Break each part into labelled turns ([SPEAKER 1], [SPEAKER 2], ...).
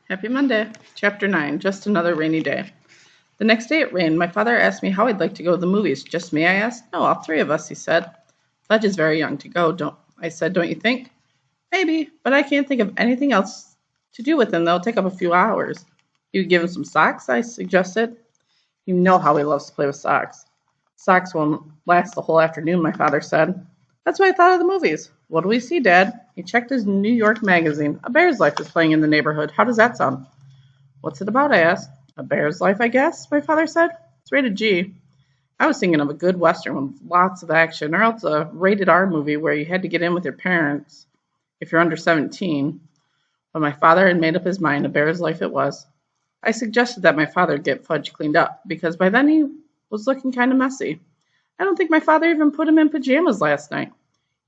[SPEAKER 1] Happy Monday. Chapter 9, Just Another Rainy Day. The next day it rained. My father asked me how I'd like to go to the movies. Just me, I asked. No, all three of us, he said. Fudge is very young to go, I said, don't you think? Maybe, but I can't think of anything else to do with him that'll take up a few hours. You could give him some socks, I suggested. You know how he loves to play with socks. Socks won't last the whole afternoon, my father said. That's why I thought of the movies. What do we see, Dad? He checked his New York magazine. A Bear's Life is playing in the neighborhood. How does that sound? What's it about, I asked. A Bear's Life, I guess, my father said. It's rated G. I was thinking of a good Western with lots of action, or else a rated R movie where you had to get in with your parents if you're under 17. But my father had made up his mind. A Bear's Life it was. I suggested that my father get Fudge cleaned up, because by then he was looking kind of messy. I don't think my father even put him in pajamas last night.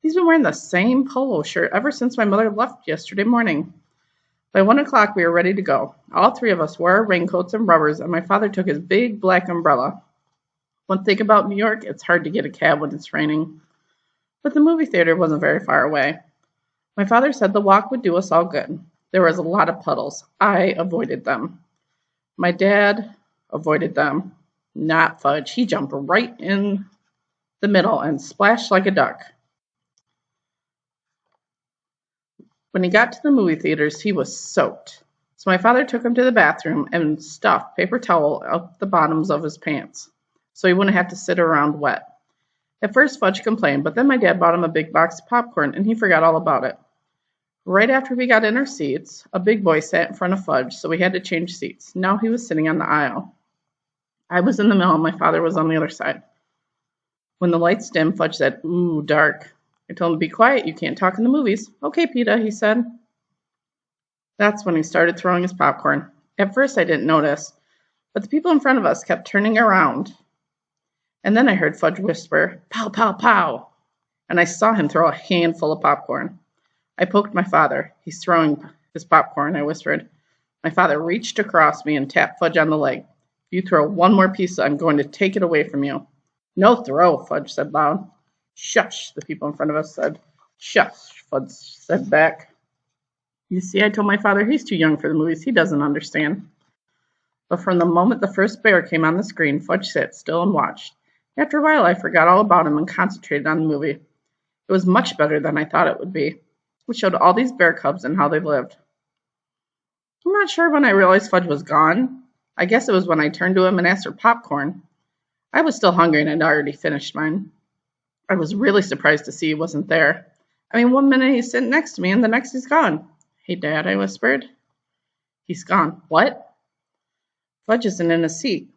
[SPEAKER 1] He's been wearing the same polo shirt ever since my mother left yesterday morning. By 1 o'clock, we were ready to go. All three of us wore our raincoats and rubbers, and my father took his big black umbrella. One thing about New York, it's hard to get a cab when it's raining. But the movie theater wasn't very far away. My father said the walk would do us all good. There was a lot of puddles. I avoided them. My dad avoided them. Not Fudge. He jumped right in the middle and splashed like a duck. When he got to the movie theaters, he was soaked. So my father took him to the bathroom and stuffed paper towel up the bottoms of his pants so he wouldn't have to sit around wet. At first, Fudge complained, but then my dad bought him a big box of popcorn, and he forgot all about it. Right after we got in our seats, a big boy sat in front of Fudge, so we had to change seats. Now he was sitting on the aisle. I was in the middle, and my father was on the other side. When the lights dimmed, Fudge said, "Ooh, dark." I told him to be quiet. You can't talk in the movies. Okay, Peta, he said. That's when he started throwing his popcorn. At first, I didn't notice, but the people in front of us kept turning around. And then I heard Fudge whisper, "Pow, pow, pow." And I saw him throw a handful of popcorn. I poked my father. "He's throwing his popcorn," I whispered. My father reached across me and tapped Fudge on the leg. "If you throw one more piece, I'm going to take it away from you." "No throw," Fudge said loud. "Shush," the people in front of us said. "Shush," Fudge said back. You see, I told my father he's too young for the movies. He doesn't understand. But from the moment the first bear came on the screen, Fudge sat still and watched. After a while, I forgot all about him and concentrated on the movie. It was much better than I thought it would be. We showed all these bear cubs and how they lived. I'm not sure when I realized Fudge was gone. I guess it was when I turned to him and asked for popcorn. I was still hungry and I'd already finished mine. I was really surprised to see he wasn't there. I mean, one minute he's sitting next to me and the next he's gone. "Hey, Dad," I whispered. "He's gone." "What?" "Fudge isn't in his seat."